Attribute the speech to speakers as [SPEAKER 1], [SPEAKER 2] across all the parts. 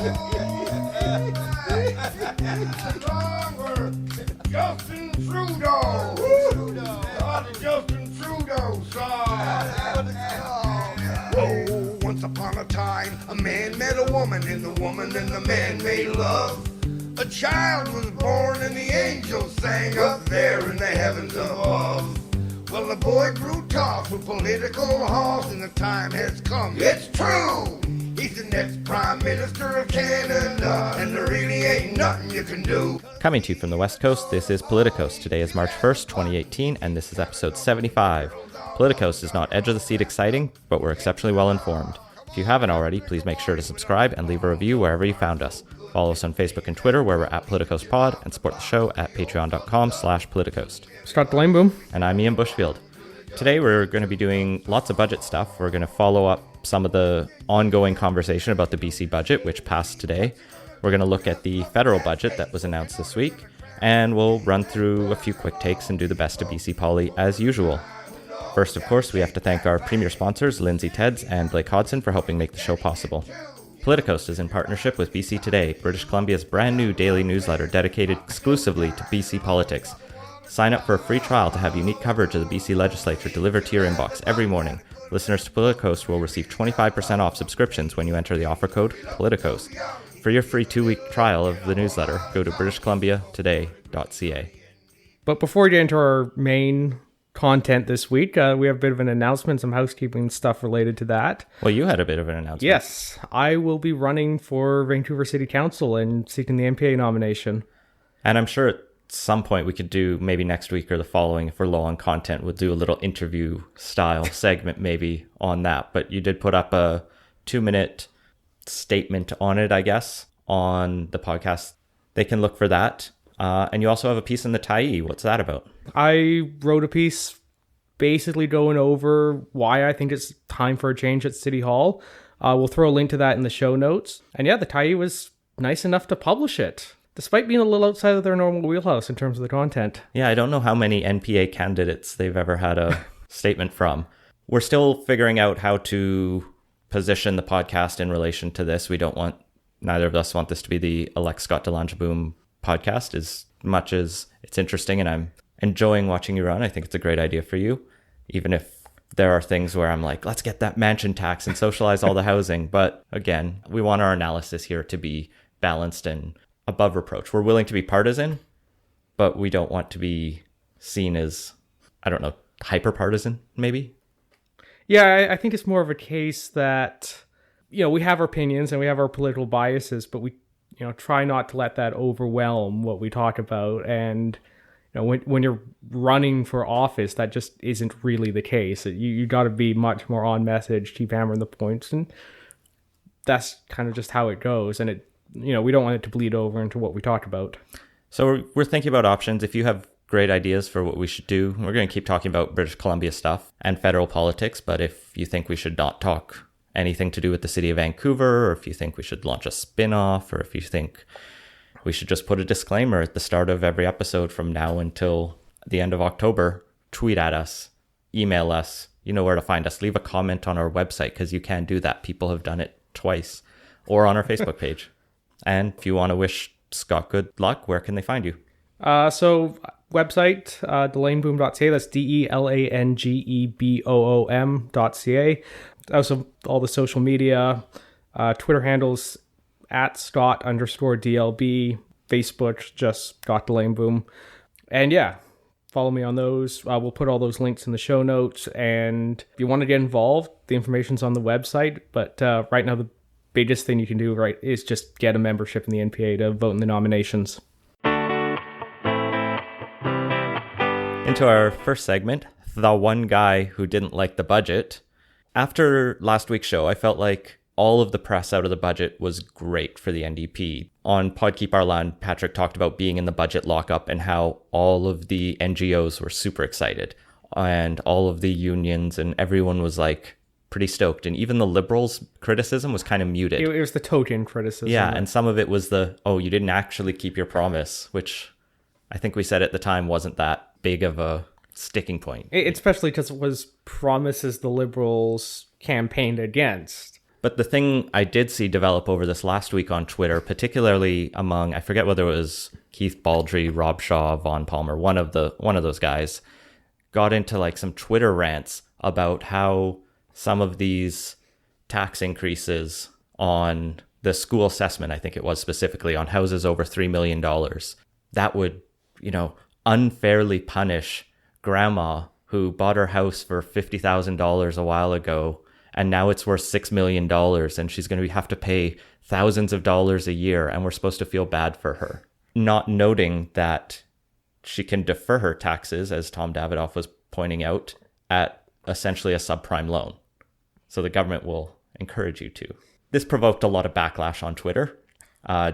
[SPEAKER 1] Justin Trudeau. The Justin Trudeau song. Oh, once upon a time, a man met a woman, and the woman and the man made love. A child was born, and the angels sang up there in the heavens above. Well, the boy grew tough with political horse, and the time has come. It's true! He's the next Prime Minister of Canada, and there really ain't nothing you can do.
[SPEAKER 2] Coming to you from the West Coast, this is Politicos. Today is March 1st, 2018, and this is episode 75. Politicos is not edge of the seat exciting, but we're exceptionally well informed. If you haven't already, please make sure to subscribe and leave a review wherever you found us. Follow us on Facebook and Twitter, where we're at PoliticosPod, and support the show at patreon.com/politicos.
[SPEAKER 3] Scott Delaneboom.
[SPEAKER 2] And I'm Ian Bushfield. Today we're going to be doing lots of budget stuff. We're going to follow up some of the ongoing conversation about the BC budget, which passed today. We're going to look at the federal budget that was announced this week, and we'll run through a few quick takes and do the best of BC Poly as usual. First, of course, we have to thank our premier sponsors, Lindsay Teds and Blake Hodson, for helping make the show possible. Politicos is in partnership with BC Today, British Columbia's brand new daily newsletter dedicated exclusively to BC politics. Sign up for a free trial to have unique coverage of the BC legislature delivered to your inbox every morning. Listeners to Politicos will receive 25% off subscriptions when you enter the offer code POLITICOS. For your free 2-week trial of the newsletter, go to britishcolumbiatoday.ca.
[SPEAKER 3] But before we get into our main content this week, we have a bit of an announcement, some housekeeping stuff related to that.
[SPEAKER 2] Well, you had a bit of an announcement.
[SPEAKER 3] Yes, I will be running for Vancouver City Council and seeking the MPA nomination.
[SPEAKER 2] And I'm sure at some point we could do, maybe next week or the following, if we're low on content, we'll do a little interview style segment maybe on that. But you did put up a 2-minute statement on it, I guess, on the podcast. They can look for that. And you also have a piece in the Tyee. What's that about? I
[SPEAKER 3] wrote a piece basically going over why I think it's time for a change at City Hall. We'll throw a link to that in the show notes. And yeah, the Tyee was nice enough to publish it, despite being a little outside of their normal wheelhouse in terms of the content. Yeah, I don't know how many NPA candidates they've ever had a statement from. We're still figuring out how to position the podcast in relation to this. Neither of us want this to be the Elect Scott Delaneboom podcast, as much as it's interesting and I'm enjoying watching you run. I think it's a great idea for you, even if there are things where I'm like, let's get that mansion tax and socialize all the housing. But again, we want our analysis here to be balanced and above reproach. We're willing to be partisan, but we don't want to be seen as, I don't know, hyper partisan maybe. Yeah, I think it's more of a case that, we have our opinions and we have our political biases, but we try not to let that overwhelm what we talk about. And, when you're running for office, that just isn't really the case. You got to be much more on message, keep hammering the points. And that's kind of just how it goes. And we don't want it to bleed over into what we talk about.
[SPEAKER 2] So we're thinking about options. If you have great ideas for what we should do, we're going to keep talking about British Columbia stuff and federal politics. But if you think we should not talk anything to do with the city of Vancouver, or if you think we should launch a spin-off, or if you think we should just put a disclaimer at the start of every episode from now until the end of October, tweet at us, email us, you know where to find us. Leave a comment on our website, because you can do that. People have done it twice. Or on our Facebook page. And if you want to wish Scott good luck, where can they find you?
[SPEAKER 3] So website, delaneboom.ca. That's DELANGEBOOM.ca. Also, all the social media, Twitter handles at Scott_DLB, Facebook, just Scott Delaneboom. And yeah, follow me on those. We'll put all those links in the show notes. And if you want to get involved, the information's on the website. But right now, the biggest thing you can do is just get a membership in the NPA to vote in the nominations.
[SPEAKER 2] Into our first segment, the one guy who didn't like the budget. After last week's show, I felt like all of the press out of the budget was great for the NDP. On Pod Keep Our Land, Patrick talked about being in the budget lockup and how all of the NGOs were super excited. And all of the unions and everyone was like pretty stoked. And even the Liberals' criticism was kind of muted.
[SPEAKER 3] It was the token criticism.
[SPEAKER 2] Yeah, and some of it was you didn't actually keep your promise, which I think we said at the time wasn't that big of a sticking point.
[SPEAKER 3] Especially because it was promises the Liberals campaigned against.
[SPEAKER 2] But the thing I did see develop over this last week on Twitter, particularly among, I forget whether it was Keith Baldry, Rob Shaw, Vaughn Palmer, one of those guys, got into like some Twitter rants about how some of these tax increases on the school assessment, I think it was specifically on houses over $3 million, that would, unfairly punish grandma who bought her house for $50,000 a while ago, and now it's worth $6 million, and she's going to have to pay thousands of dollars a year, and we're supposed to feel bad for her. Not noting that she can defer her taxes, as Tom Davidoff was pointing out, at essentially a subprime loan. So the government will encourage you to. This provoked a lot of backlash on Twitter.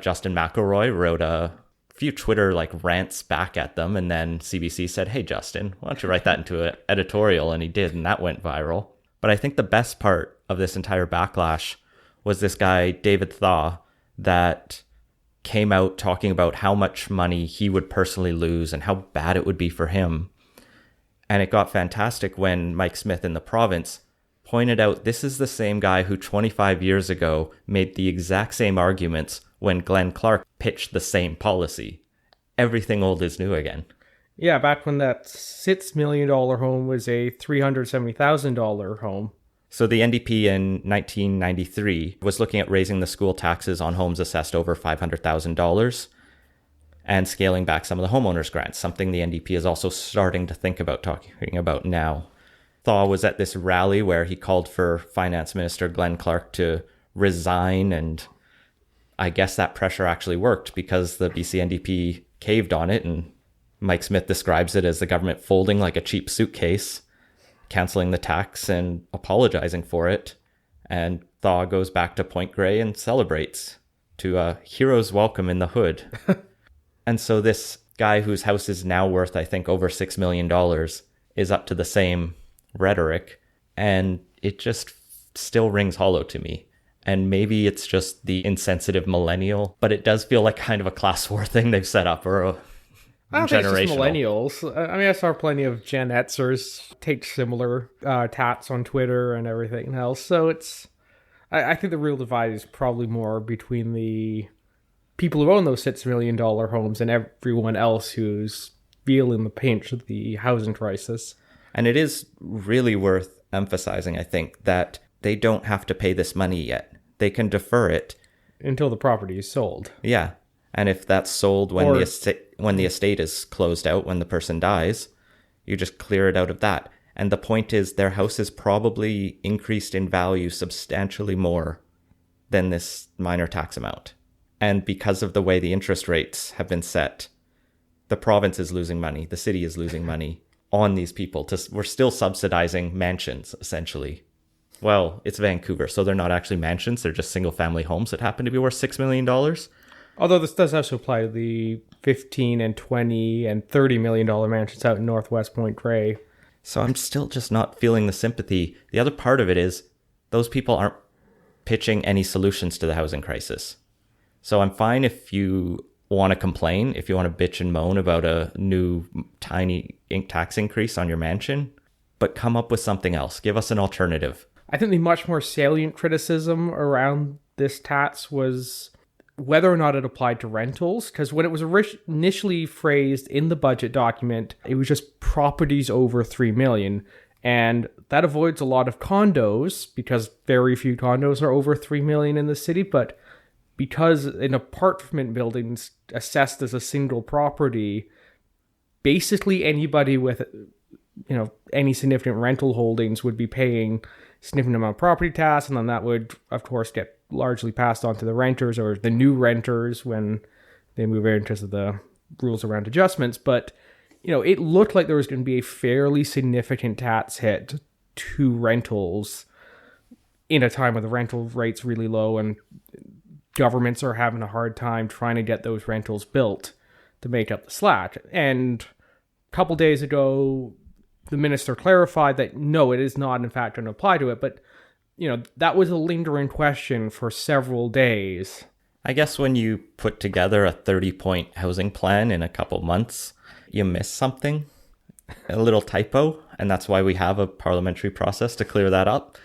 [SPEAKER 2] Justin McElroy wrote a few Twitter rants back at them, and then CBC said, "Hey Justin, why don't you write that into an editorial?" And he did, and that went viral. But I think the best part of this entire backlash was this guy David Thaw that came out talking about how much money he would personally lose and how bad it would be for him. And it got fantastic when Mike Smith in the province pointed out this is the same guy who 25 years ago made the exact same arguments when Glenn Clark pitched the same policy. Everything old is new again.
[SPEAKER 3] Yeah, back when that $6 million home was a $370,000 home.
[SPEAKER 2] So the NDP in 1993 was looking at raising the school taxes on homes assessed over $500,000 and scaling back some of the homeowners grants, something the NDP is also starting to think about talking about now. Thaw was at this rally where he called for Finance Minister Glenn Clark to resign, and I guess that pressure actually worked because the BC NDP caved on it, and Mike Smith describes it as the government folding like a cheap suitcase, cancelling the tax and apologizing for it. And Thaw goes back to Point Grey and celebrates to a hero's welcome in the hood. And so this guy whose house is now worth, I think, over $6 million is up to the same rhetoric. And it just still rings hollow to me. And maybe it's just the insensitive millennial, but it does feel like kind of a class war thing they've set up, or
[SPEAKER 3] I don't think it's just millennials. I mean, I saw plenty of Gen Xers take similar tats on Twitter and everything else. So I think the real divide is probably more between the people who own those $6 million homes and everyone else who's feeling the pinch of the housing crisis.
[SPEAKER 2] And it is really worth emphasizing, I think, that they don't have to pay this money yet. They can defer it
[SPEAKER 3] until the property is sold.
[SPEAKER 2] Yeah. And if that's sold when the estate is closed out, when the person dies, you just clear it out of that. And the point is their house is probably increased in value substantially more than this minor tax amount. And because of the way the interest rates have been set, the province is losing money. The city is losing money on these people. We're still subsidizing mansions, essentially. Well, it's Vancouver, so they're not actually mansions. They're just single-family homes that happen to be worth $6 million.
[SPEAKER 3] Although this does also apply to the $15 and $20 and $30 million mansions out in Northwest Point Grey.
[SPEAKER 2] So I'm still just not feeling the sympathy. The other part of it is those people aren't pitching any solutions to the housing crisis. So I'm fine if you want to complain, if you want to bitch and moan about a new tiny tax increase on your mansion, but come up with something else. Give us an alternative.
[SPEAKER 3] I think the much more salient criticism around this tax was whether or not it applied to rentals, because when it was initially phrased in the budget document, it was just properties over $3 million. And that avoids a lot of condos because very few condos are over $3 million in the city. But because an apartment building's assessed as a single property, basically anybody with any significant rental holdings would be paying significant amount of property tax, and then that would, of course, get largely passed on to the renters or the new renters when they move in because of the rules around adjustments. But, it looked like there was going to be a fairly significant tax hit to rentals in a time when the rental rate's really low and governments are having a hard time trying to get those rentals built to make up the slack. And a couple days ago, the minister clarified that no, it is not in fact going to apply to it. But, that was a lingering question for several days.
[SPEAKER 2] I guess when you put together a 30-point housing plan in a couple months, you miss something, a little typo. And that's why we have a parliamentary process to clear that up.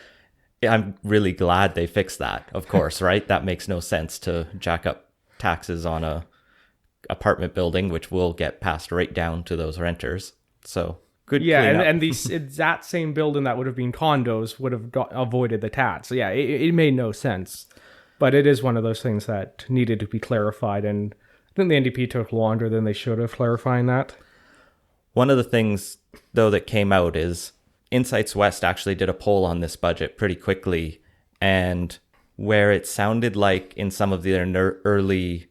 [SPEAKER 2] I'm really glad they fixed that, of course, right? That makes no sense to jack up taxes on a apartment building, which will get passed right down to those renters. So good
[SPEAKER 3] Yeah,
[SPEAKER 2] cleanup.
[SPEAKER 3] and that same building that would have been condos would have avoided the tax. So yeah, it made no sense. But it is one of those things that needed to be clarified, and I think the NDP took longer than they should have clarifying that.
[SPEAKER 2] One of the things, though, that came out is Insights West actually did a poll on this budget pretty quickly, and where it sounded like in some of their early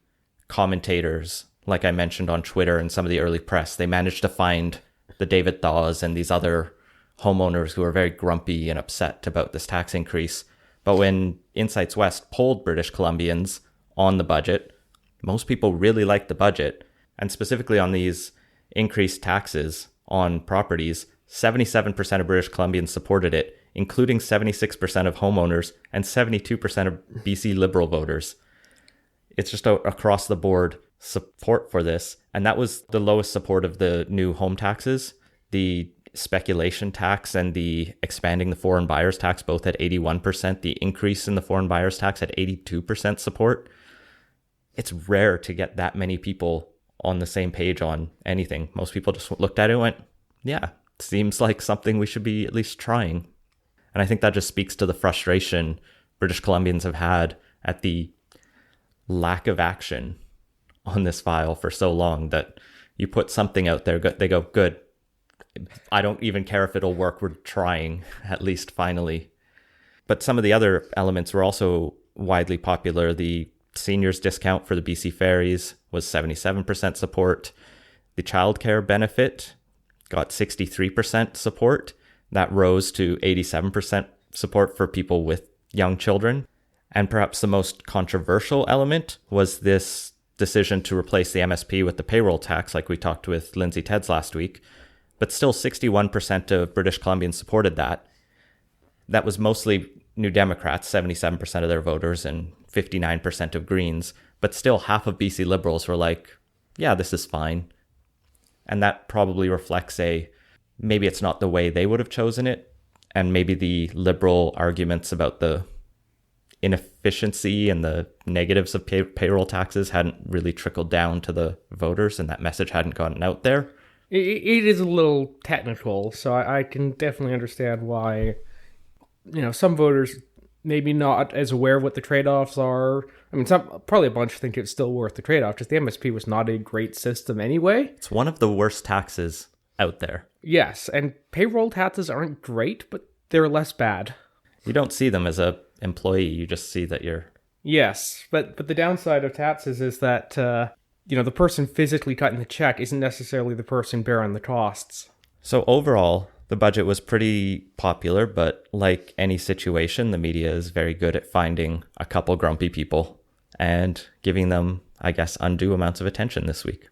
[SPEAKER 2] commentators, like I mentioned on Twitter and some of the early press, they managed to find the David Thaws and these other homeowners who are very grumpy and upset about this tax increase. But when Insights West polled British Columbians on the budget, most people really liked the budget, and specifically on these increased taxes on properties, 77% of British Columbians supported it, including 76% of homeowners and 72% of BC Liberal voters. It's just across the board support for this. And that was the lowest support of the new home taxes. The speculation tax and the expanding the foreign buyers tax both at 81%. The increase in the foreign buyers tax at 82% support. It's rare to get that many people on the same page on anything. Most people just looked at it and went, yeah, seems like something we should be at least trying. And I think that just speaks to the frustration British Columbians have had at the lack of action on this file for so long, that you put something out there, they go, good. I don't even care if it'll work. We're trying, at least finally. But some of the other elements were also widely popular. The seniors discount for the BC ferries was 77% support. The childcare benefit got 63% support. That rose to 87% support for people with young children. And perhaps the most controversial element was this decision to replace the MSP with the payroll tax, like we talked with Lindsay Teds last week. But still 61% of British Columbians supported that. That was mostly New Democrats, 77% of their voters, and 59% of Greens. But still half of BC Liberals were like, yeah, this is fine. And that probably reflects maybe it's not the way they would have chosen it. And maybe the Liberal arguments about the inefficiency and the negatives of payroll taxes hadn't really trickled down to the voters, and that message hadn't gotten out there.
[SPEAKER 3] It is a little technical, so I can definitely understand why, some voters maybe not as aware of what the trade-offs are. I mean, probably a bunch think it's still worth the trade-off. Just the MSP was not a great system anyway.
[SPEAKER 2] It's one of the worst taxes out there.
[SPEAKER 3] Yes, and payroll taxes aren't great, but they're less bad.
[SPEAKER 2] You don't see them as a employee. You just see that you're...
[SPEAKER 3] Yes, but the downside of taxes is that, the person physically cutting the check isn't necessarily the person bearing the costs.
[SPEAKER 2] So overall, the budget was pretty popular, but like any situation, the media is very good at finding a couple grumpy people and giving them, I guess, undue amounts of attention this week.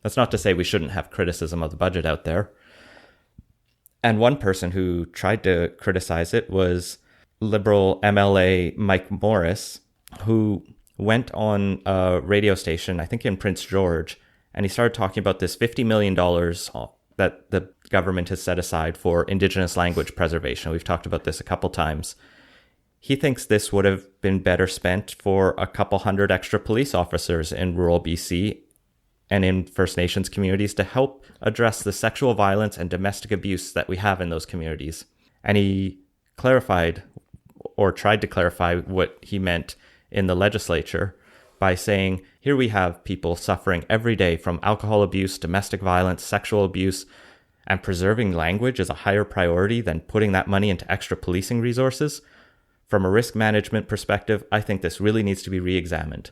[SPEAKER 2] That's not to say we shouldn't have criticism of the budget out there. And one person who tried to criticize it was Liberal MLA Mike Morris, who went on a radio station, I think in Prince George, and he started talking about this $50 million that the government has set aside for Indigenous language preservation. We've talked about this a couple times. He thinks this would have been better spent for a couple hundred extra police officers in rural BC and in First Nations communities to help address the sexual violence and domestic abuse that we have in those communities. And he clarified, or tried to clarify, what he meant in the legislature by saying, here we have people suffering every day from alcohol abuse, domestic violence, sexual abuse, and preserving language is a higher priority than putting that money into extra policing resources. From a risk management perspective, I think this really needs to be re-examined.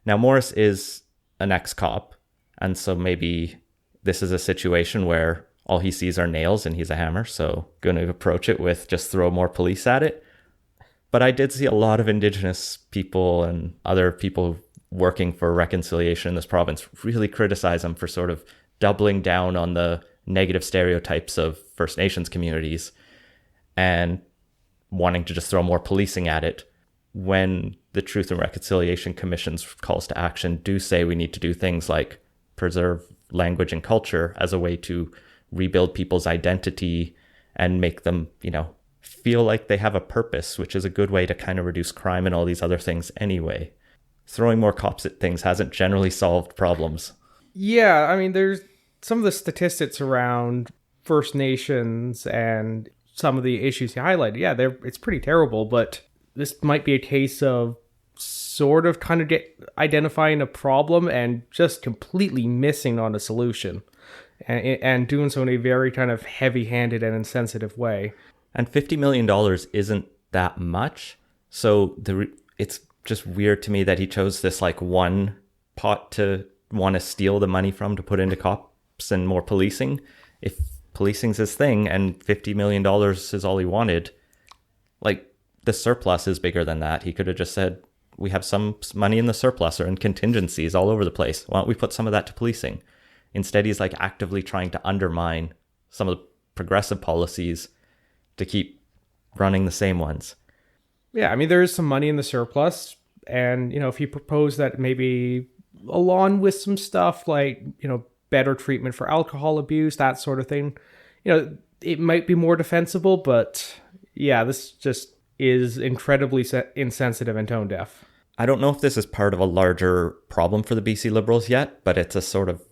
[SPEAKER 2] Now, Morris is an ex-cop, and so maybe this is a situation where all he sees are nails and he's a hammer, so going to approach it with just throw more police at it. But I did see a lot of Indigenous people and other people working for reconciliation in this province really criticize him for sort of doubling down on the negative stereotypes of First Nations communities and wanting to just throw more policing at it, when the Truth and Reconciliation Commission's calls to action do say we need to do things like preserve language and culture as a way to rebuild people's identity and make them, feel like they have a purpose, which is a good way to kind of reduce crime and all these other things anyway. Throwing more cops at things hasn't generally solved problems.
[SPEAKER 3] Yeah, I mean, there's some of the statistics around First Nations and some of the issues you highlighted. Yeah, it's pretty terrible, but this might be a case of sort of kind of identifying a problem and just completely missing on a solution. And doing so in a very kind of heavy-handed and insensitive way.
[SPEAKER 2] And $50 million isn't that much. So it's just weird to me that he chose this like one pot to want to steal the money from to put into cops and more policing. If policing's his thing and $50 million is all he wanted, like the surplus is bigger than that. He could have just said, we have some money in the surplus or in contingencies all over the place. Why don't we put some of that to policing? Instead, he's like actively trying to undermine some of the progressive policies to keep running the same ones.
[SPEAKER 3] Yeah, I mean, there is some money in the surplus. And, if you propose that maybe along with some stuff like, better treatment for alcohol abuse, that sort of thing, it might be more defensible. But yeah, this just is incredibly insensitive and tone deaf.
[SPEAKER 2] I don't know if this is part of a larger problem for the BC Liberals yet, but it's a sort of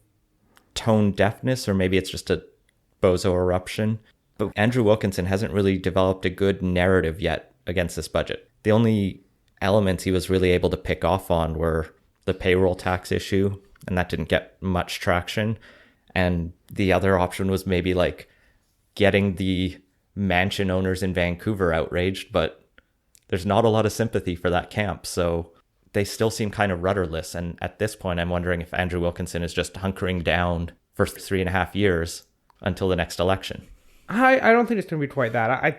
[SPEAKER 2] tone deafness, or maybe it's just a bozo eruption. But Andrew Wilkinson hasn't really developed a good narrative yet against this budget. The only elements he was really able to pick off on were the payroll tax issue, and that didn't get much traction. And the other option was maybe like getting the mansion owners in Vancouver outraged, but there's not a lot of sympathy for that camp. So they still seem kind of rudderless. And at this point, I'm wondering if Andrew Wilkinson is just hunkering down for 3.5 years until the next election.
[SPEAKER 3] I don't think it's going to be quite that. I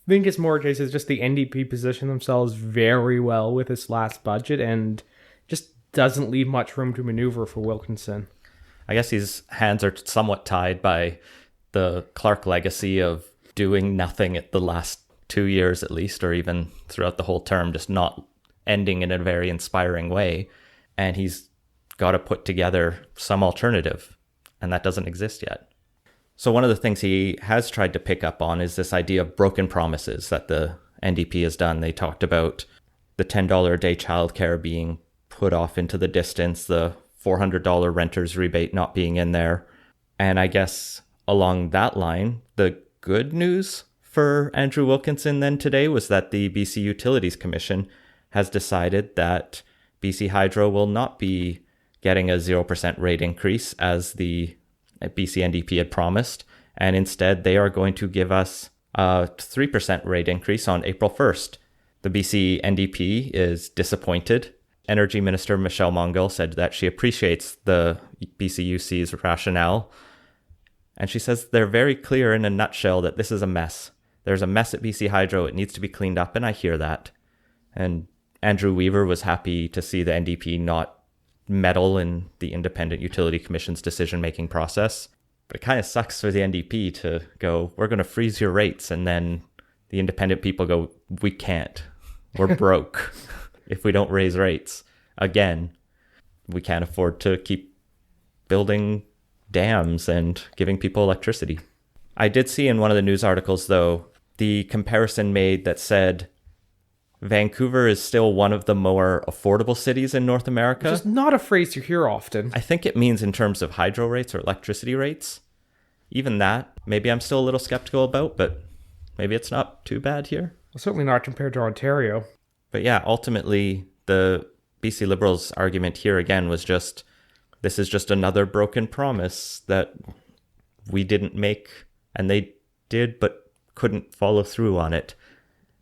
[SPEAKER 3] think it's more a case of just the NDP position themselves very well with this last budget and just doesn't leave much room to maneuver for Wilkinson.
[SPEAKER 2] I guess his hands are somewhat tied by the Clark legacy of doing nothing at the last 2 years at least, or even throughout the whole term, just not ending in a very inspiring way. And he's got to put together some alternative, and that doesn't exist yet. So one of the things he has tried to pick up on is this idea of broken promises that the NDP has done. They talked about the $10 a day childcare being put off into the distance, the $400 renter's rebate not being in there. And I guess along that line, the good news for Andrew Wilkinson then today was that the BC Utilities Commission has decided that BC Hydro will not be getting a 0% rate increase as the BC NDP had promised, and instead they are going to give us a 3% rate increase on April 1st. The BC NDP is disappointed. Energy Minister Michelle Mongill said that she appreciates the BCUC's rationale, and she says they're very clear in a nutshell that this is a mess. There's a mess at BC Hydro. It needs to be cleaned up, and I hear that. And Andrew Weaver was happy to see the NDP not meddle in the Independent Utility Commission's decision-making process. But it kind of sucks for the NDP to go, we're going to freeze your rates, and then the independent people go, we can't. We're broke if we don't raise rates. Again, we can't afford to keep building dams and giving people electricity. I did see in one of the news articles, though, the comparison made that said Vancouver is still one of the more affordable cities in North America.
[SPEAKER 3] Which is not a phrase you hear often.
[SPEAKER 2] I think it means in terms of hydro rates or electricity rates. Even that, maybe I'm still a little skeptical about, but maybe it's not too bad here.
[SPEAKER 3] Well, certainly not compared to Ontario.
[SPEAKER 2] But yeah, ultimately, the BC Liberals' argument here again was just, this is just another broken promise that we didn't make, and they did but couldn't follow through on it.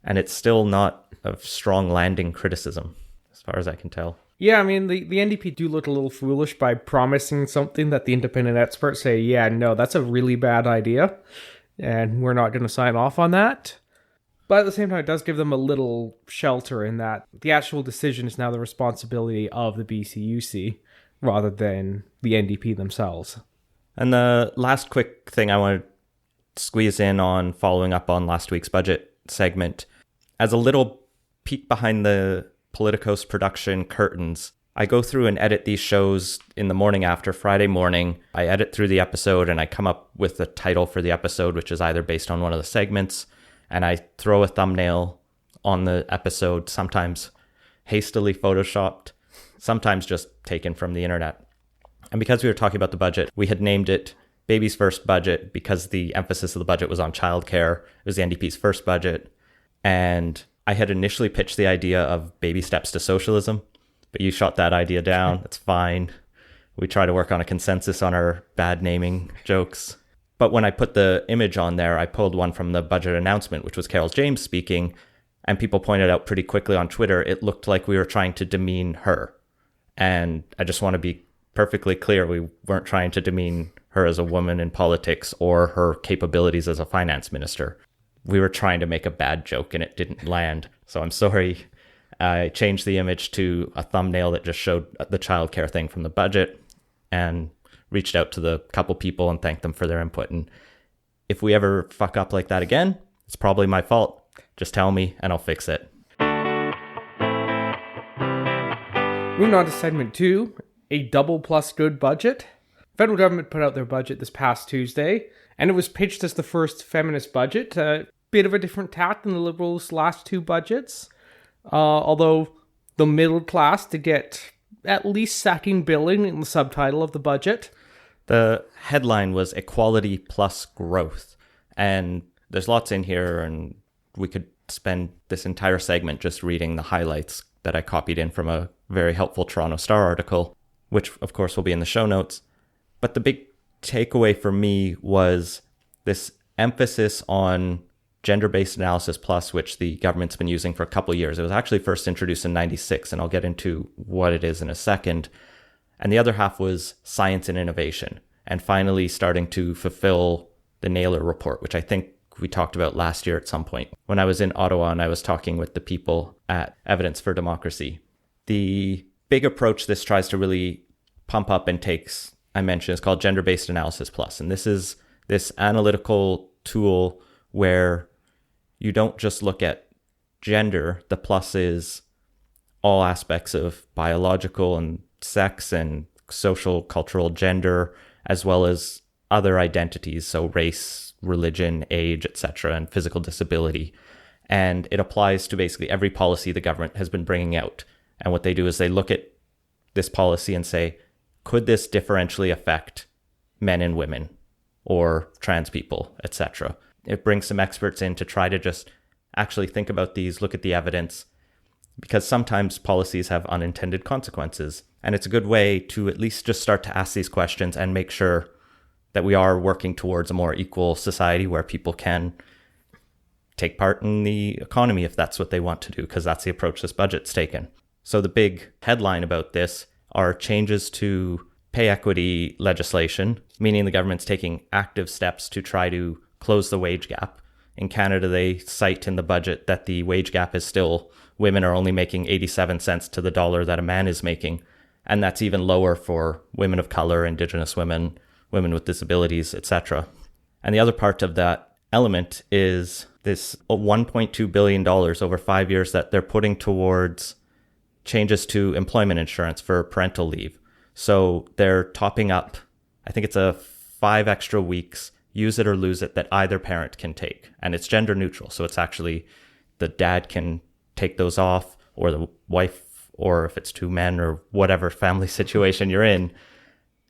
[SPEAKER 2] And it's still not a strong landing criticism, as far as I can tell.
[SPEAKER 3] Yeah, I mean, the NDP do look a little foolish by promising something that the independent experts say, yeah, no, that's a really bad idea, and we're not going to sign off on that. But at the same time, it does give them a little shelter in that the actual decision is now the responsibility of the BCUC rather than the NDP themselves.
[SPEAKER 2] And the last quick thing I want to squeeze in on following up on last week's budget segment, as a little peek behind the Politicos production curtains, I go through and edit these shows in the morning after Friday morning. I edit through the episode and I come up with the title for the episode, which is either based on one of the segments. and I throw a thumbnail on the episode, sometimes hastily photoshopped, sometimes just taken from the internet. And because we were talking about the budget, we had named it Baby's First Budget because the emphasis of the budget was on childcare. It was the NDP's first budget. And I had initially pitched the idea of baby steps to socialism, but you shot that idea down. That's fine. We try to work on a consensus on our bad naming jokes. But when I put the image on there, I pulled one from the budget announcement, which was Carol James speaking. And people pointed out pretty quickly on Twitter, it looked like we were trying to demean her. And I just want to be perfectly clear, we weren't trying to demean her as a woman in politics or her capabilities as a finance minister. We were trying to make a bad joke and it didn't land. So I'm sorry. I changed the image to a thumbnail that just showed the childcare thing from the budget and reached out to the couple people and thanked them for their input. And if we ever fuck up like that again, it's probably my fault. Just tell me and I'll fix it.
[SPEAKER 3] Moving on to segment 2, a double plus good budget. Federal government put out their budget this past Tuesday, and it was pitched as the first feminist budget. A bit of a different tack than the Liberals' last 2 budgets. Although the middle class to get at least sacking billing in the subtitle of the budget.
[SPEAKER 2] The headline was Equality Plus Growth. And there's lots in here, and we could spend this entire segment just reading the highlights that I copied in from a very helpful Toronto Star article, which of course will be in the show notes. But the big takeaway for me was this emphasis on gender-based analysis plus, which the government's been using for a couple of years. It was actually first introduced in 96, and I'll get into what it is in a second. And the other half was science and innovation, and finally starting to fulfill the Naylor report, which I think we talked about last year at some point when I was in Ottawa and I was talking with the people at Evidence for Democracy. The big approach this tries to really pump up and takes, I mentioned, is called Gender-Based Analysis Plus. And this is this analytical tool where you don't just look at gender. The plus is all aspects of biological and sex and social, cultural gender, as well as other identities, so race, religion, age, etc., and physical disability. And it applies to basically every policy the government has been bringing out. And what they do is they look at this policy and say, could this differentially affect men and women or trans people, etc.? It brings some experts in to try to just actually think about these, look at the evidence, because sometimes policies have unintended consequences. And it's a good way to at least just start to ask these questions and make sure that we are working towards a more equal society where people can take part in the economy if that's what they want to do, because that's the approach this budget's taken. So the big headline about this are changes to pay equity legislation, meaning the government's taking active steps to try to close the wage gap. In Canada, they cite in the budget that the wage gap is still, women are only making 87 cents to the dollar that a man is making. And that's even lower for women of color, Indigenous women, women with disabilities, etc. And the other part of that element is this $1.2 billion over 5 years that they're putting towards changes to employment insurance for parental leave. So they're topping up, I think it's a 5 extra weeks, use it or lose it, that either parent can take. And it's gender neutral. So it's actually the dad can take those off, or the wife, or if it's 2 men or whatever family situation you're in.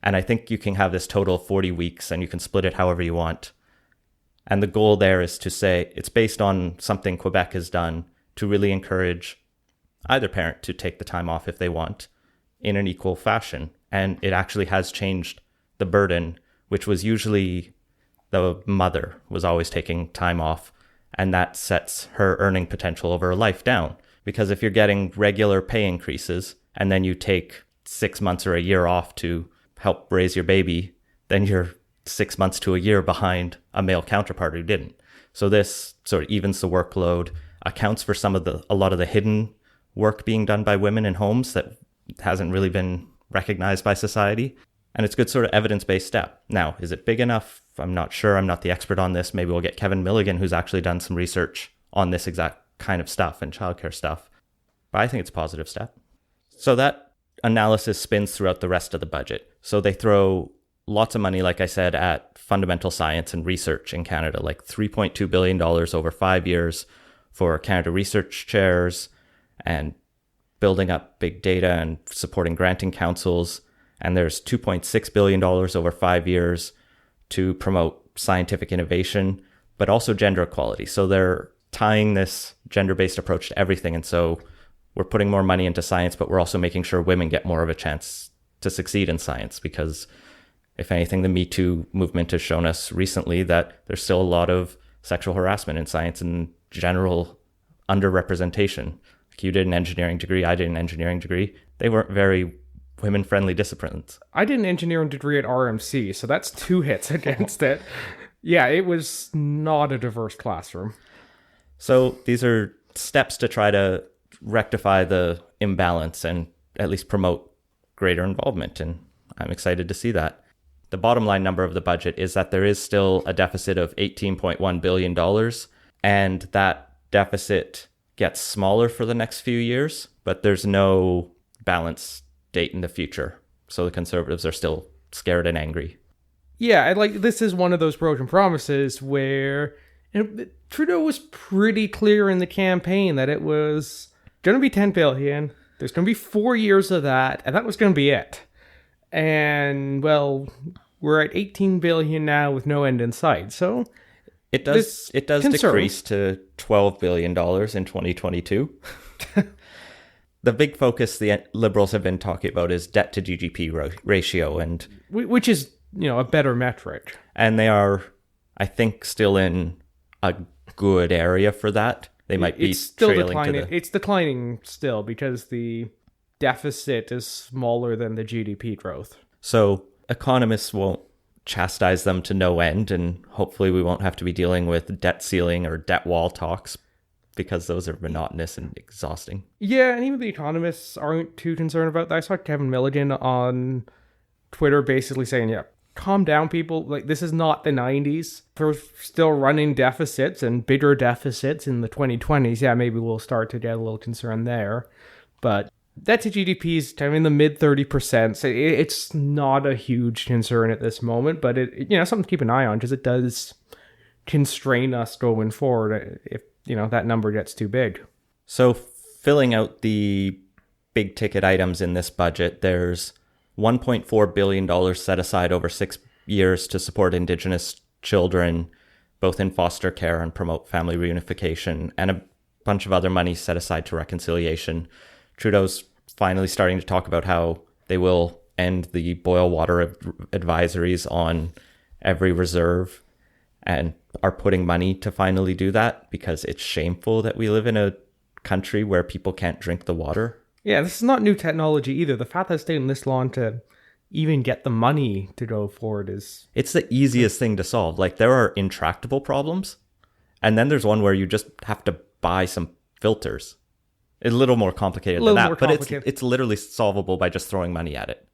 [SPEAKER 2] And I think you can have this total of 40 weeks and you can split it however you want. And the goal there is to say it's based on something Quebec has done to really encourage either parent to take the time off if they want in an equal fashion. And it actually has changed the burden, which was usually the mother was always taking time off. And that sets her earning potential over her life down. Because if you're getting regular pay increases and then you take 6 months or a year off to help raise your baby, then you're 6 months to a year behind a male counterpart who didn't. So this sort of evens the workload, accounts for a lot of the hidden work being done by women in homes that hasn't really been recognized by society. And it's a good sort of evidence-based step. Now, is it big enough? I'm not sure. I'm not the expert on this. Maybe we'll get Kevin Milligan, who's actually done some research on this exact kind of stuff and childcare stuff. But I think it's a positive step. So that analysis spins throughout the rest of the budget. So they throw lots of money, like I said, at fundamental science and research in Canada, like $3.2 billion over 5 years for Canada Research Chairs and building up big data and supporting granting councils. And there's $2.6 billion over 5 years to promote scientific innovation, but also gender equality. So they're tying this gender-based approach to everything. And so we're putting more money into science, but we're also making sure women get more of a chance to succeed in science, because if anything, the Me Too movement has shown us recently that there's still a lot of sexual harassment in science and general underrepresentation. Like, you did an engineering degree, I did an engineering degree. They weren't very women-friendly disciplines.
[SPEAKER 3] I did an engineering degree at RMC, so that's 2 hits against it. Yeah, it was not a diverse classroom.
[SPEAKER 2] So these are steps to try to rectify the imbalance and at least promote greater involvement, and I'm excited to see that. The bottom line number of the budget is that there is still a deficit of $18.1 billion, and that deficit gets smaller for the next few years, but there's no balance date in the future. So the Conservatives are still scared and angry.
[SPEAKER 3] Yeah, and like, this is one of those broken promises where, you know, Trudeau was pretty clear in the campaign that it was going to be 10 billion. There's going to be 4 years of that, and that was going to be it. And, well, we're at 18 billion now with no end in sight. So
[SPEAKER 2] it does decrease to $12 billion in 2022. The big focus the Liberals have been talking about is debt to GDP ratio, and
[SPEAKER 3] which is, you know, a better metric.
[SPEAKER 2] And they are, I think, still in a good area for that. They might be still declining.
[SPEAKER 3] It's declining still because the deficit is smaller than the GDP growth.
[SPEAKER 2] So economists won't chastise them to no end, and hopefully we won't have to be dealing with debt ceiling or debt wall talks, because those are monotonous and exhausting.
[SPEAKER 3] Yeah, and even the economists aren't too concerned about that. I saw Kevin Milligan on Twitter basically saying, yeah, calm down, people. Like, this is not the 90s. We're still running deficits and bigger deficits in the 2020s. Yeah, maybe we'll start to get a little concerned there. But debt to GDP is kind of in the mid 30%. So it's not a huge concern at this moment, but it, you know, something to keep an eye on, because it does constrain us going forward if, you know, that number gets too big.
[SPEAKER 2] So filling out the big ticket items in this budget, there's $1.4 billion set aside over 6 years to support Indigenous children, both in foster care and promote family reunification, and a bunch of other money set aside to reconciliation. Trudeau's finally starting to talk about how they will end the boil water advisories on every reserve, and are putting money to finally do that, because it's shameful that we live in a country where people can't drink the water.
[SPEAKER 3] Yeah, this is not new technology either. The fact that it's taken this long to even get the money to go forward is...
[SPEAKER 2] It's the easiest thing to solve. Like, there are intractable problems, and then there's one where you just have to buy some filters. It's a little more complicated than that, but it's literally solvable by just throwing money at it.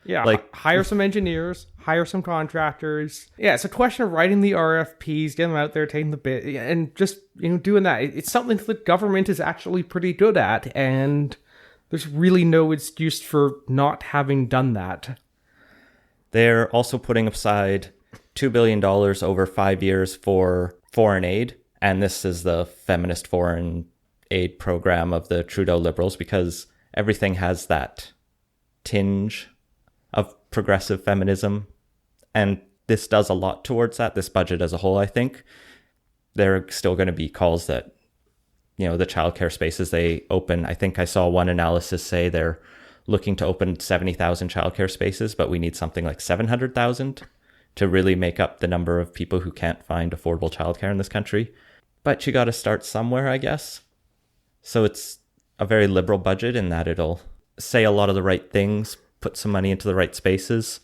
[SPEAKER 3] Yeah,
[SPEAKER 2] like,
[SPEAKER 3] hire some engineers, hire some contractors. Yeah, it's a question of writing the RFPs, getting them out there, taking the bid, and just, you know, doing that. It's something that the government is actually pretty good at, and there's really no excuse for not having done that.
[SPEAKER 2] They're also putting aside $2 billion over 5 years for foreign aid, and this is the feminist foreign aid program of the Trudeau Liberals, because everything has that tinge of progressive feminism, and this does a lot towards that, this budget as a whole. I think there are still going to be calls that, you know, the childcare spaces they open, I think I saw one analysis say they're looking to open 70,000 childcare spaces, but we need something like 700,000 to really make up the number of people who can't find affordable childcare in this country. But you got to start somewhere, I guess. So it's a very liberal budget in that it'll say a lot of the right things, put some money into the right spaces,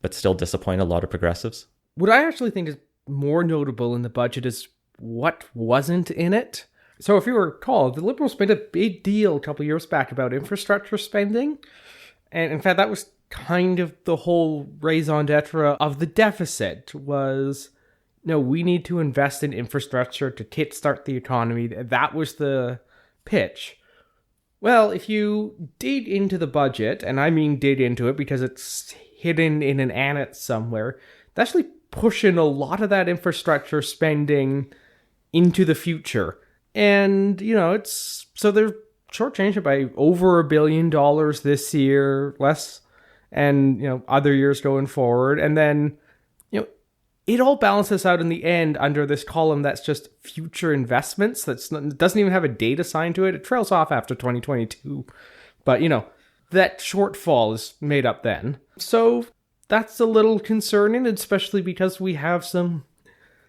[SPEAKER 2] but still disappoint a lot of progressives.
[SPEAKER 3] What I actually think is more notable in the budget is what wasn't in it. So if you recall, the Liberals made a big deal a couple of years back about infrastructure spending. And in fact, that was kind of the whole raison d'etre of the deficit was, no, we need to invest in infrastructure to kickstart the economy. That was the pitch. Well, if you dig into the budget, and I mean dig into it because it's hidden in an annex somewhere, it's actually pushing a lot of that infrastructure spending into the future. And, it's so they're shortchanged it by over $1 billion this year, less, and, other years going forward. And then, it all balances out in the end under this column that's just future investments. It doesn't even have a date assigned to it. It trails off after 2022. But, that shortfall is made up then. So that's a little concerning, especially because we have some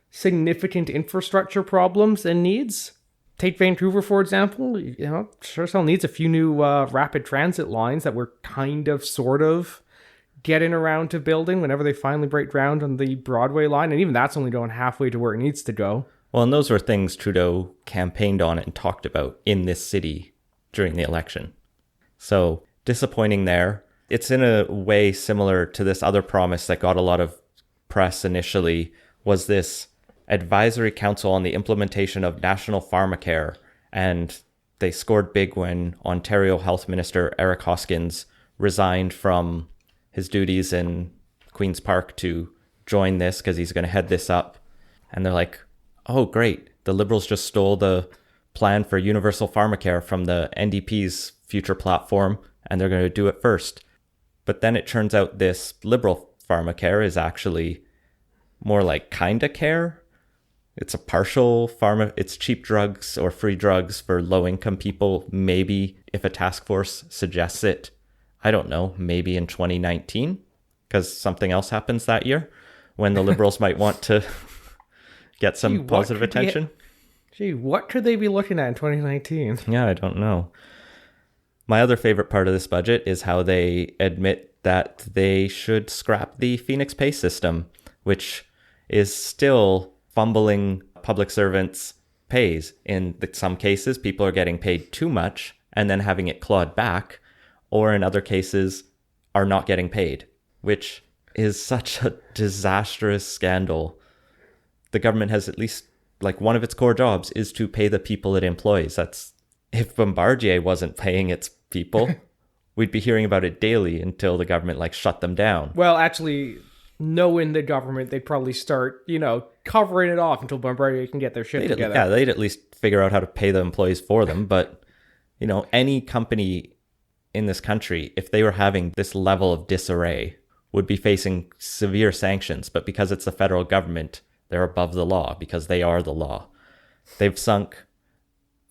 [SPEAKER 3] significant infrastructure problems and needs. Take Vancouver, for example. Sure as hell needs a few new rapid transit lines that we're sort of getting around to building whenever they finally break ground on the Broadway line. And even that's only going halfway to where it needs to go.
[SPEAKER 2] Well, and those were things Trudeau campaigned on and talked about in this city during the election. So disappointing there. It's in a way similar to this other promise that got a lot of press initially, was this advisory council on the implementation of national pharmacare. And they scored big when Ontario Health Minister Eric Hoskins resigned from his duties in Queen's Park to join this because he's going to head this up. And they're like, oh, great. The Liberals just stole the plan for universal pharmacare from the NDP's future platform, and they're going to do it first. But then it turns out this Liberal pharmacare is actually more like kinda care. It's a partial it's cheap drugs or free drugs for low-income people. Maybe if a task force suggests it, I don't know, maybe in 2019, because something else happens that year when the Liberals might want to get some positive attention.
[SPEAKER 3] What could they be looking at in 2019?
[SPEAKER 2] Yeah, I don't know. My other favorite part of this budget is how they admit that they should scrap the Phoenix pay system, which is still fumbling public servants' pays. In some cases, people are getting paid too much and then having it clawed back, or in other cases are not getting paid, which is such a disastrous scandal. The government has at least, one of its core jobs is to pay the people it employs. If Bombardier wasn't paying its people, we'd be hearing about it daily until the government shut them down.
[SPEAKER 3] Well, actually, knowing the government, they'd probably start, covering it off until Bombardier can get their shit together.
[SPEAKER 2] Yeah, they'd at least figure out how to pay the employees for them. But, any company in this country, if they were having this level of disarray, would be facing severe sanctions. But because it's the federal government, they're above the law because they are the law. They've sunk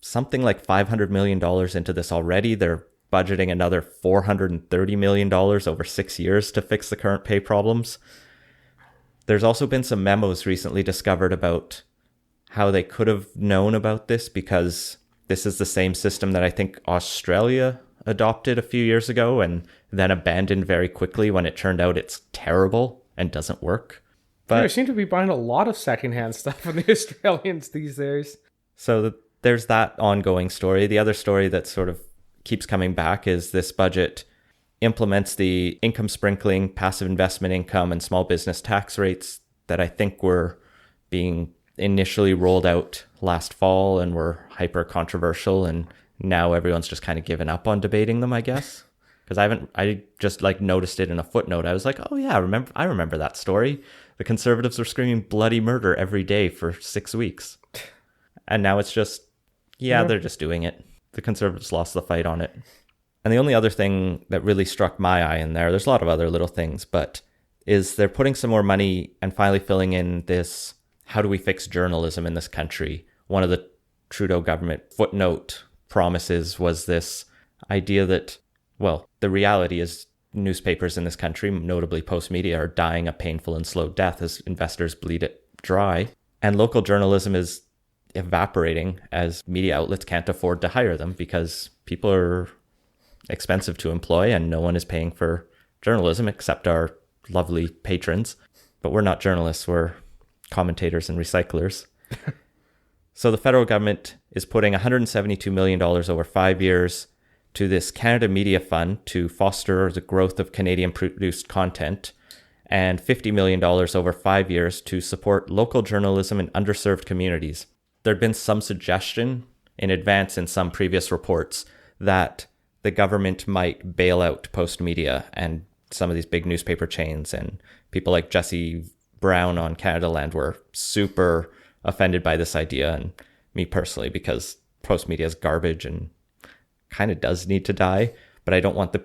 [SPEAKER 2] something like $500 million into this already. They're budgeting another $430 million over 6 years to fix the current pay problems. There's also been some memos recently discovered about how they could have known about this, because this is the same system that I think Australia adopted a few years ago and then abandoned very quickly when it turned out it's terrible and doesn't work. But
[SPEAKER 3] they seem to be buying a lot of secondhand stuff from the Australians these days.
[SPEAKER 2] So there's that ongoing story. The other story that sort of keeps coming back is this budget implements the income sprinkling, passive investment income, and small business tax rates that I think were being initially rolled out last fall and were hyper controversial, and now everyone's just kind of given up on debating them, I guess. Because I just noticed it in a footnote. I was like, oh yeah, I remember that story. The Conservatives were screaming bloody murder every day for 6 weeks. And now it's just, they're just doing it. The Conservatives lost the fight on it. And the only other thing that really struck my eye in there's a lot of other little things, but is they're putting some more money and finally filling in this, how do we fix journalism in this country? One of the Trudeau government footnote promises was this idea that, the reality is newspapers in this country, notably Post-Media, are dying a painful and slow death as investors bleed it dry. And local journalism is evaporating as media outlets can't afford to hire them because people are expensive to employ and no one is paying for journalism except our lovely patrons. But we're not journalists, we're commentators and recyclers. So the federal government is putting $172 million over 5 years to this Canada Media Fund to foster the growth of Canadian-produced content, and $50 million over 5 years to support local journalism in underserved communities. There'd been some suggestion in advance in some previous reports that the government might bail out Post Media and some of these big newspaper chains, and people like Jesse Brown on Canada Land were super offended by this idea, and me personally, because Post Media is garbage and kind of does need to die. But I don't want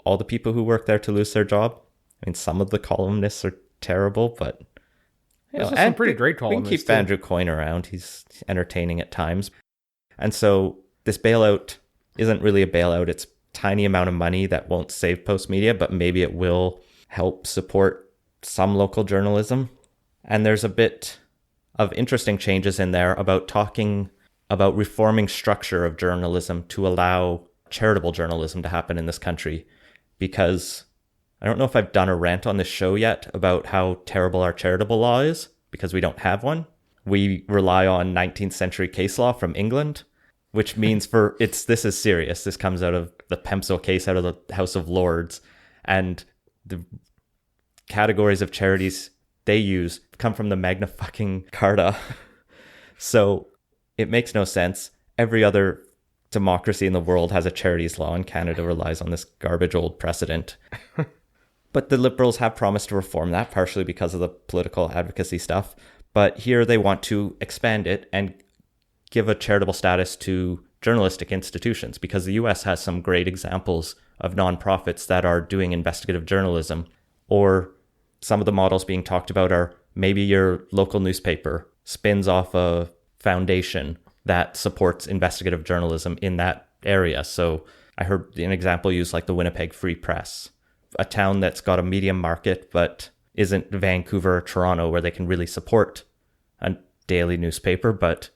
[SPEAKER 2] all the people who work there to lose their job. I mean, some of the columnists are terrible, but
[SPEAKER 3] There's some pretty great columnists.
[SPEAKER 2] We can keep Andrew Coyne around. He's entertaining at times. And so this bailout isn't really a bailout. It's a tiny amount of money that won't save Post Media, but maybe it will help support some local journalism. And there's a bit of interesting changes in there about talking about reforming structure of journalism to allow charitable journalism to happen in this country. Because I don't know if I've done a rant on this show yet about how terrible our charitable law is, because we don't have one. We rely on 19th century case law from England, which means this is serious. This comes out of the Pemsel case out of the House of Lords, and the categories of charities they use come from the Magna fucking Carta. So it makes no sense. Every other democracy in the world has a charities law, and Canada relies on this garbage old precedent. But the Liberals have promised to reform that, partially because of the political advocacy stuff. But here they want to expand it and give a charitable status to journalistic institutions, because the US has some great examples of nonprofits that are doing investigative journalism. Or some of the models being talked about are maybe your local newspaper spins off a foundation that supports investigative journalism in that area. So I heard an example used like the Winnipeg Free Press, a town that's got a medium market but isn't Vancouver or Toronto where they can really support a daily newspaper, but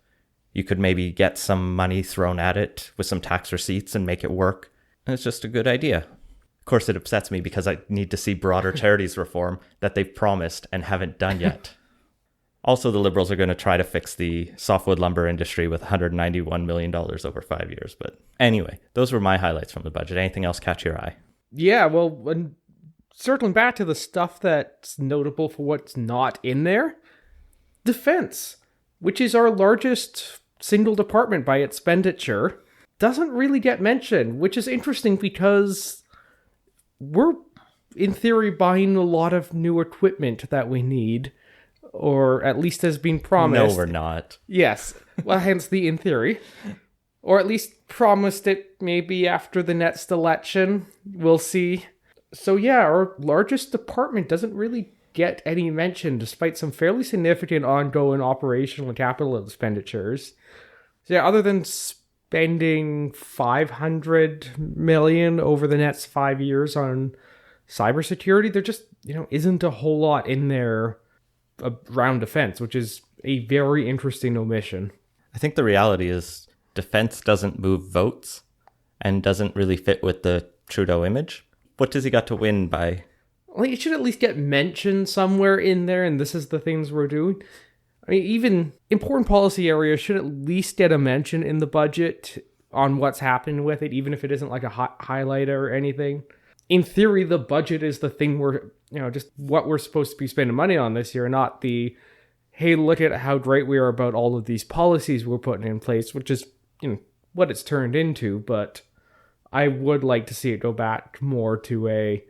[SPEAKER 2] you could maybe get some money thrown at it with some tax receipts and make it work. And it's just a good idea. Of course, it upsets me because I need to see broader charities reform that they've promised and haven't done yet. Also, the Liberals are going to try to fix the softwood lumber industry with $191 million over 5 years. But anyway, those were my highlights from the budget. Anything else catch your eye?
[SPEAKER 3] Yeah, well, when circling back to the stuff that's notable for what's not in there, defense, which is our largest single department by expenditure, doesn't really get mentioned, which is interesting because we're, in theory, buying a lot of new equipment that we need, or at least has been promised.
[SPEAKER 2] No, we're not.
[SPEAKER 3] Yes, well, hence the in theory. Or at least promised it maybe after the next election. We'll see. So yeah, our largest department doesn't really get any mention, despite some fairly significant ongoing operational and capital expenditures. So yeah, other than spending $500 million over the next 5 years on cybersecurity, there just, isn't a whole lot in there around defense, which is a very interesting omission.
[SPEAKER 2] I think the reality is defense doesn't move votes and doesn't really fit with the Trudeau image. What does he got to win by?
[SPEAKER 3] Well, it should at least get mentioned somewhere in there, and this is the things we're doing. I mean, even important policy areas should at least get a mention in the budget on what's happening with it, even if it isn't like a highlight or anything. In theory, the budget is the thing we're, just what we're supposed to be spending money on this year, not the, hey, look at how great we are about all of these policies we're putting in place, which is, what it's turned into. But I would like to see it go back more to a,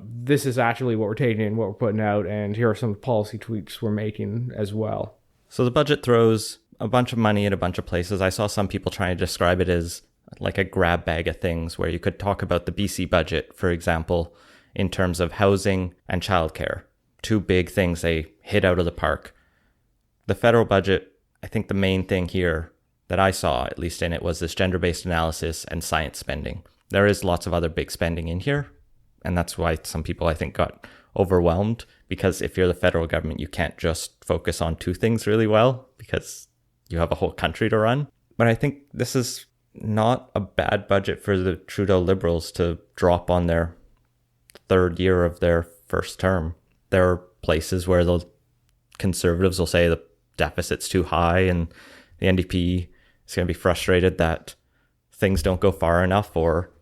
[SPEAKER 3] this is actually what we're taking in, what we're putting out, and here are some policy tweaks we're making as well.
[SPEAKER 2] So the budget throws a bunch of money at a bunch of places. I saw some people trying to describe it as like a grab bag of things, where you could talk about the BC budget, for example, in terms of housing and childcare. Two big things they hit out of the park. The federal budget, I think the main thing here that I saw, at least in it, was this gender-based analysis and science spending. There is lots of other big spending in here, and that's why some people, I think, got overwhelmed, because if you're the federal government, you can't just focus on two things really well, because you have a whole country to run. But I think this is not a bad budget for the Trudeau Liberals to drop on their third year of their first term. There are places where the Conservatives will say the deficit's too high, and the NDP is going to be frustrated that things don't go far enough, or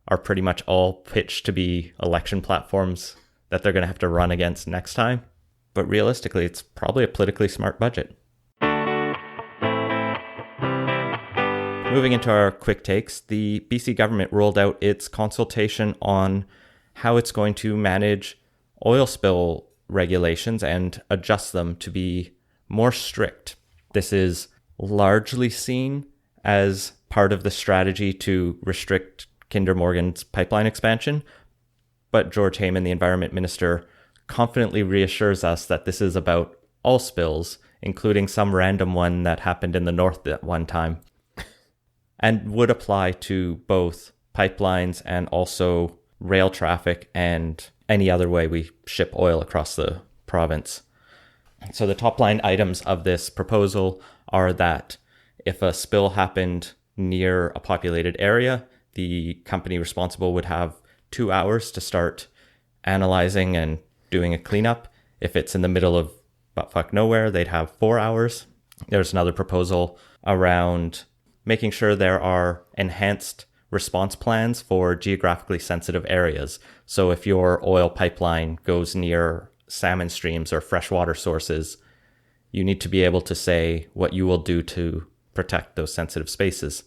[SPEAKER 2] are pretty much all pitched to be election platforms that they're going to have to run against next time. But realistically, it's probably a politically smart budget. Moving into our quick takes, the BC government rolled out its consultation on how it's going to manage oil spill regulations and adjust them to be more strict. This is largely seen as part of the strategy to restrict Kinder Morgan's pipeline expansion, but George Heyman, the environment minister, confidently reassures us that this is about all spills, including some random one that happened in the north at one time, and would apply to both pipelines and also rail traffic and any other way we ship oil across the province. So the top line items of this proposal are that if a spill happened near a populated area, the company responsible would have 2 hours to start analyzing and doing a cleanup. If it's in the middle of buttfuck nowhere, they'd have 4 hours. There's another proposal around making sure there are enhanced response plans for geographically sensitive areas. So if your oil pipeline goes near salmon streams or freshwater sources, you need to be able to say what you will do to protect those sensitive spaces.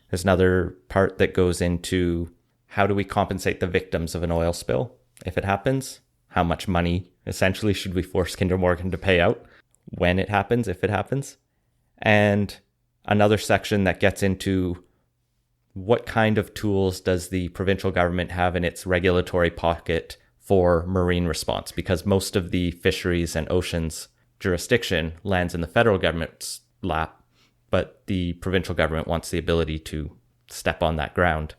[SPEAKER 2] There's another part that goes into how do we compensate the victims of an oil spill if it happens? How much money essentially should we force Kinder Morgan to pay out when it happens, if it happens? And another section that gets into what kind of tools does the provincial government have in its regulatory pocket for marine response? Because most of the fisheries and oceans jurisdiction lands in the federal government's lap, but the provincial government wants the ability to step on that ground.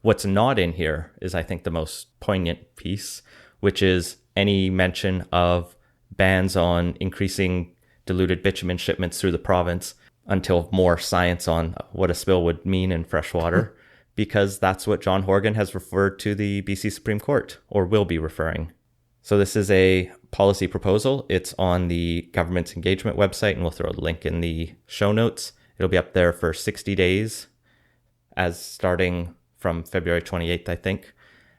[SPEAKER 2] What's not in here is, I think, the most poignant piece, which is any mention of bans on increasing diluted bitumen shipments through the province until more science on what a spill would mean in freshwater, because that's what John Horgan has referred to the BC Supreme Court, or will be referring. So this is a policy proposal. It's on the government's engagement website, and we'll throw a link in the show notes. It'll be up there for 60 days, as starting from February 28th, I think.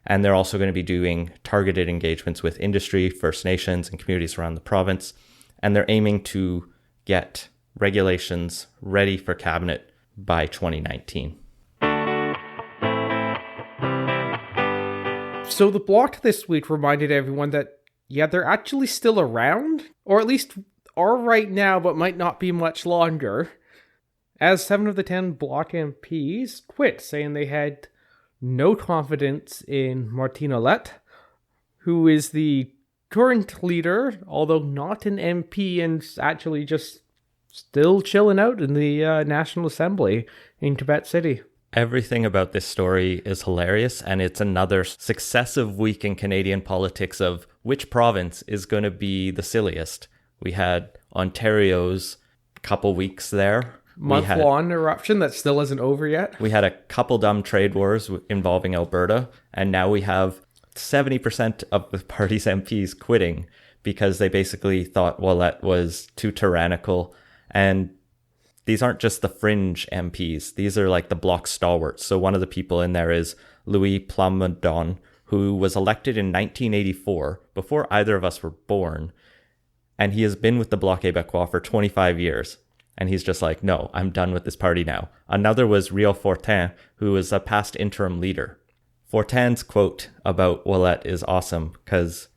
[SPEAKER 2] And they're also going to be doing targeted engagements with industry, First Nations, and communities around the province. And they're aiming to get regulations ready for cabinet by 2019.
[SPEAKER 3] So the block this week reminded everyone that, yeah, they're actually still around, or at least are right now, but might not be much longer, as 7 of the 10 block MPs quit, saying they had no confidence in Martine Ouellette, who is the current leader, although not an MP, and actually just still chilling out in the National Assembly in Quebec City.
[SPEAKER 2] Everything about this story is hilarious, and it's another successive week in Canadian politics of which province is going to be the silliest. We had Ontario's couple weeks there.
[SPEAKER 3] Month-long eruption that still isn't over yet.
[SPEAKER 2] We had a couple dumb trade wars involving Alberta, and now we have 70% of the party's MPs quitting because they basically thought Ouellette was too tyrannical. And these aren't just the fringe MPs. These are like the bloc stalwarts. So one of the people in there is Louis Plamondon, who was elected in 1984, before either of us were born. And he has been with the Bloc Québécois for 25 years. And he's just like, no, I'm done with this party now. Another was Rio Fortin, who was a past interim leader. Fortin's quote about Ouellette is awesome because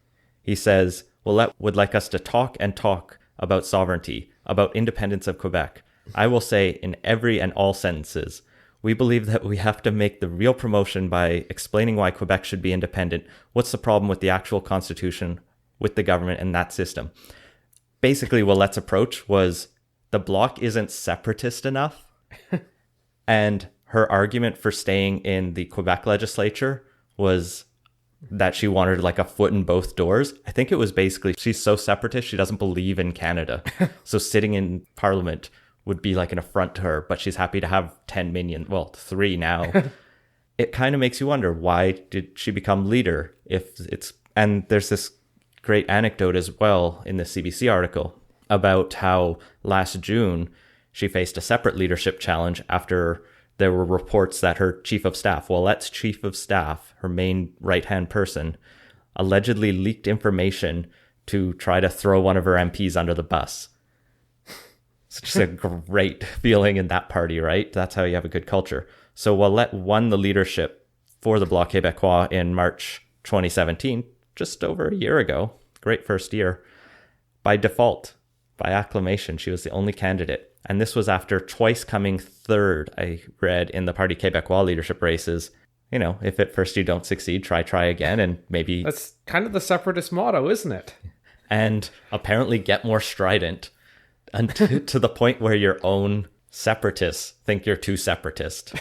[SPEAKER 2] he says, Ouellette would like us to talk and talk about sovereignty, about independence of Quebec. I will say in every and all sentences, we believe that we have to make the real promotion by explaining why Quebec should be independent. What's the problem with the actual constitution, with the government and that system? Basically, Ouellette's approach was the Bloc isn't separatist enough. And her argument for staying in the Quebec legislature was that she wanted like a foot in both doors. I think it was basically she's so separatist, she doesn't believe in Canada. So sitting in Parliament would be like an affront to her, but she's happy to have 10 minions, well, 3 now. It kind of makes you wonder, why did she become leader if it's, and there's this great anecdote as well in the CBC article about how last June she faced a separate leadership challenge after there were reports that her chief of staff, Ouellette's chief of staff, her main right-hand person, allegedly leaked information to try to throw one of her MPs under the bus. It's just a great feeling in that party, right? That's how you have a good culture. So Ouellette won the leadership for the Bloc Québécois in March 2017, just over a year ago. Great first year. By default, by acclamation, she was the only candidate. And this was after twice coming third, I read, in the Parti Québécois leadership races. You know, if at first you don't succeed, try again, and maybe...
[SPEAKER 3] That's kind of the separatist motto, isn't it?
[SPEAKER 2] And apparently get more strident to the point where your own separatists think you're too separatist.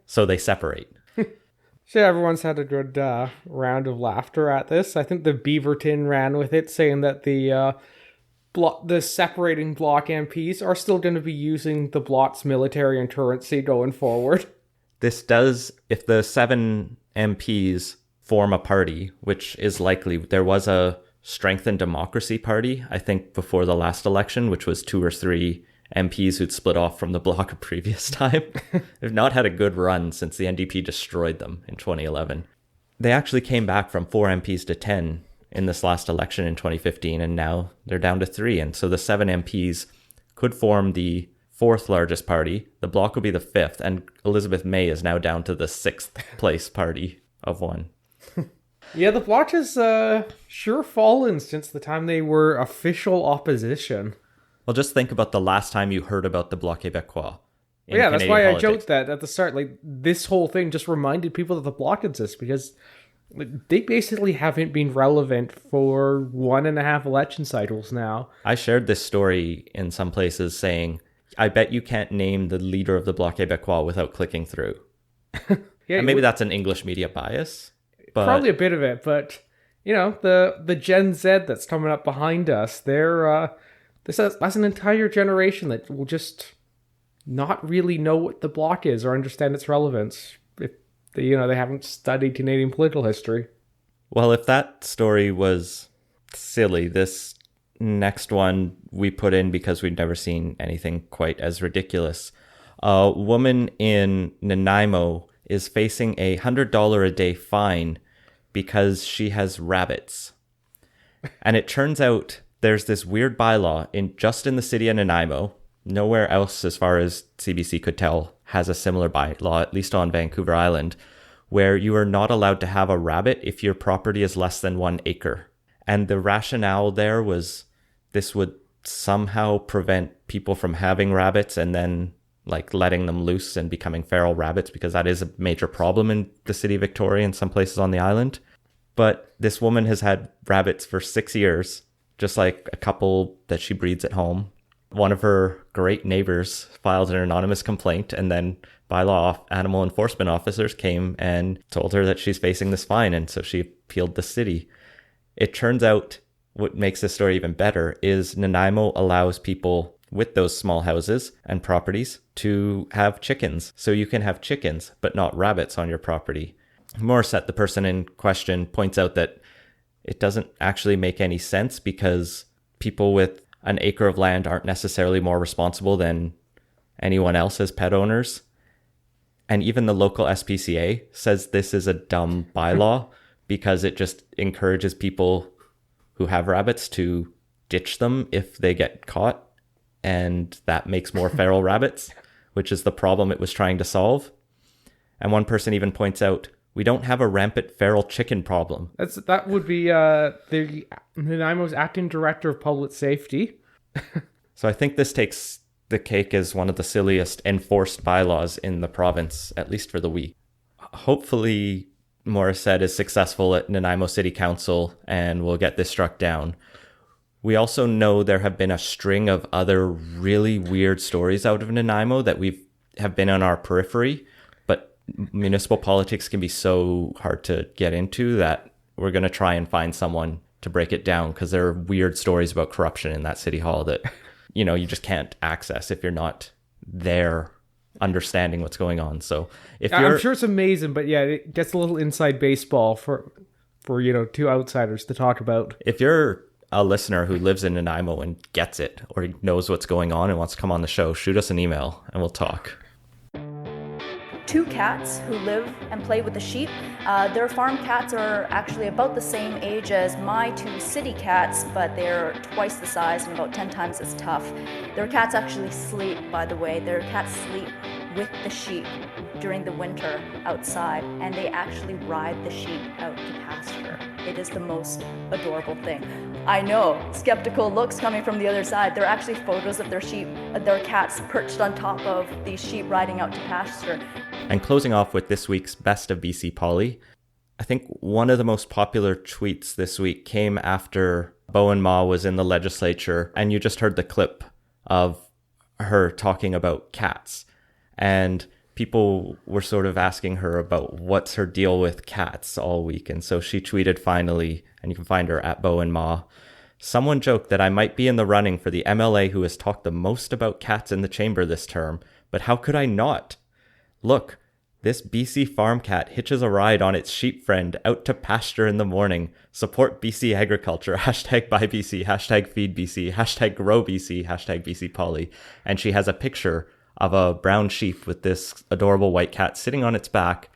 [SPEAKER 2] So they separate.
[SPEAKER 3] So everyone's had a good round of laughter at this. I think the Beaverton ran with it, saying that the separating Bloc MPs are still going to be using the Bloc's military and currency going forward.
[SPEAKER 2] This does, if the 7 MPs form a party, which is likely, there was a Strength and Democracy Party, I think, before the last election, which was 2 or 3 MPs who'd split off from the Bloc a previous time. They've not had a good run since the NDP destroyed them in 2011. They actually came back from 4 MPs to 10 in this last election in 2015, and now they're down to 3. And so the 7 MPs could form the 4th largest party. The Bloc will be the 5th, and Elizabeth May is now down to the 6th place party of 1.
[SPEAKER 3] Yeah, the Bloc has sure fallen since the time they were official opposition.
[SPEAKER 2] Well, just think about the last time you heard about the Bloc Québécois.
[SPEAKER 3] Yeah, that's why I joked that at the start. Like, this whole thing just reminded people that the Bloc exists, because they basically haven't been relevant for 1.5 election cycles now.
[SPEAKER 2] I shared this story in some places saying, I bet you can't name the leader of the Bloc Québécois without clicking through.
[SPEAKER 3] Yeah,
[SPEAKER 2] and maybe that's an English media bias. But
[SPEAKER 3] probably a bit of it, but, you know, the Gen Z that's coming up behind us, that's an entire generation that will just not really know what the Bloc is or understand its relevance if they haven't studied Canadian political history.
[SPEAKER 2] Well, if that story was silly, this next one we put in because we'd never seen anything quite as ridiculous. A woman in Nanaimo is facing a $100 a day fine because she has rabbits. And it turns out there's this weird bylaw in the city of Nanaimo. Nowhere else, as far as CBC could tell, has a similar bylaw, at least on Vancouver Island, where you are not allowed to have a rabbit if your property is less than 1 acre. And the rationale there was this would somehow prevent people from having rabbits and then like letting them loose and becoming feral rabbits, because that is a major problem in the city of Victoria and some places on the island. But this woman has had rabbits for 6 years, just like a couple that she breeds at home. One of her great neighbors filed an anonymous complaint, and then bylaw animal enforcement officers came and told her that she's facing this fine, and so she appealed the city. It turns out what makes this story even better is Nanaimo allows people with those small houses and properties to have chickens. So you can have chickens, but not rabbits on your property. Morissette, the person in question, points out that it doesn't actually make any sense because people with an acre of land aren't necessarily more responsible than anyone else as pet owners. And even the local SPCA says this is a dumb bylaw because it just encourages people who have rabbits to ditch them if they get caught. And that makes more feral rabbits, which is the problem it was trying to solve. And one person even points out, we don't have a rampant feral chicken problem.
[SPEAKER 3] That would be the Nanaimo's acting director of public safety.
[SPEAKER 2] So I think this takes the cake as one of the silliest enforced bylaws in the province, at least for the week. Hopefully, Morissette is successful at Nanaimo City Council and will get this struck down. We also know there have been a string of other really weird stories out of Nanaimo that have been on our periphery, but municipal politics can be so hard to get into that we're going to try and find someone to break it down, because there are weird stories about corruption in that city hall that, you just can't access if you're not there understanding what's going on. So
[SPEAKER 3] I'm sure it's amazing, but yeah, it gets a little inside baseball for two outsiders to talk about.
[SPEAKER 2] If you're a listener who lives in Nanaimo and gets it or knows what's going on and wants to come on the show, shoot us an email and we'll talk.
[SPEAKER 4] two cats who live and play with the sheep. Their farm cats are actually about the same age as my two city cats, but they're twice the size and about 10 times as tough. Their cats actually sleep, by the way. Their cats sleep with the sheep during the winter outside, and they actually ride the sheep out to pasture. It is the most adorable thing. I know, skeptical looks coming from the other side. There are actually photos of their cats perched on top of these sheep riding out to pasture.
[SPEAKER 2] And closing off with this week's Best of BC Polly, I think one of the most popular tweets this week came after Bowen Ma was in the legislature, and you just heard the clip of her talking about cats. And people were sort of asking her about what's her deal with cats all week. And so she tweeted finally, and you can find her at Bowen Ma. Someone joked that I might be in the running for the MLA who has talked the most about cats in the chamber this term, but how could I not? Look, this BC farm cat hitches a ride on its sheep friend out to pasture in the morning. Support BC agriculture, hashtag buy BC, hashtag feed BC, hashtag grow BC, hashtag BC Polly. And she has a picture of a brown sheep with this adorable white cat sitting on its back.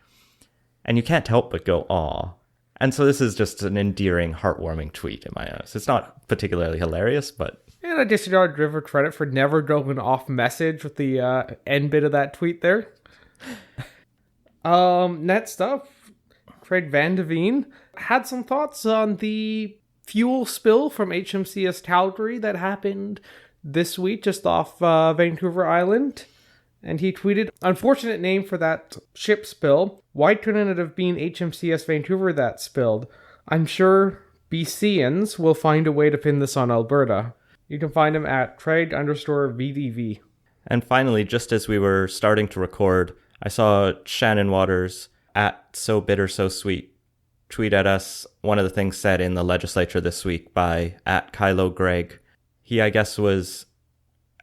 [SPEAKER 2] And you can't help but go, aw. And so this is just an endearing, heartwarming tweet, in my eyes. It's not particularly hilarious, but...
[SPEAKER 3] And I just got to give her credit for never going off message with the end bit of that tweet there. Next up, Craig Van de Veen had some thoughts on the fuel spill from HMCS Calgary that happened this week just off Vancouver Island. And he tweeted, unfortunate name for that ship spill. Why couldn't it have been HMCS Vancouver that spilled? I'm sure BCians will find a way to pin this on Alberta. You can find him at Craig_VDV.
[SPEAKER 2] And finally, just as we were starting to record, I saw Shannon Waters at So Bitter So Sweet tweet at us one of the things said in the legislature this week by at Kylo Gregg. He, I guess, was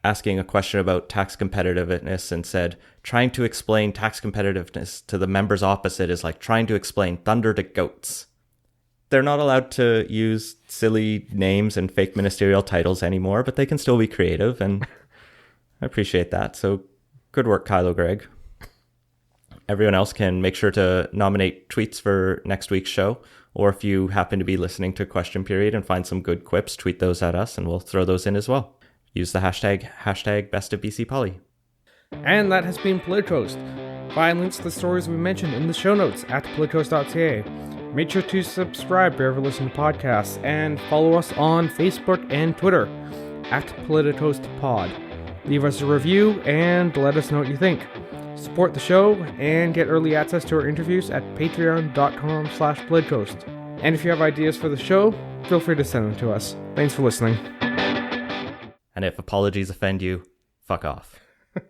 [SPEAKER 2] asking a question about tax competitiveness and said, trying to explain tax competitiveness to the members opposite is like trying to explain thunder to goats. They're not allowed to use silly names and fake ministerial titles anymore, but they can still be creative, and I appreciate that. So good work, Kylo Gregg. Everyone else can make sure to nominate tweets for next week's show, or if you happen to be listening to Question Period and find some good quips, tweet those at us and we'll throw those in as well. Use the hashtag Best of BC Polly.
[SPEAKER 3] And that has been Politicos. Find links to the stories we mentioned in the show notes at politicos.ca. Make sure to subscribe wherever you listen to podcasts and follow us on Facebook and Twitter at PoliticosPod. Leave us a review and let us know what you think. Support the show and get early access to our interviews at patreon.com/politicos. And if you have ideas for the show, feel free to send them to us. Thanks for listening.
[SPEAKER 2] And if apologies offend you, fuck off.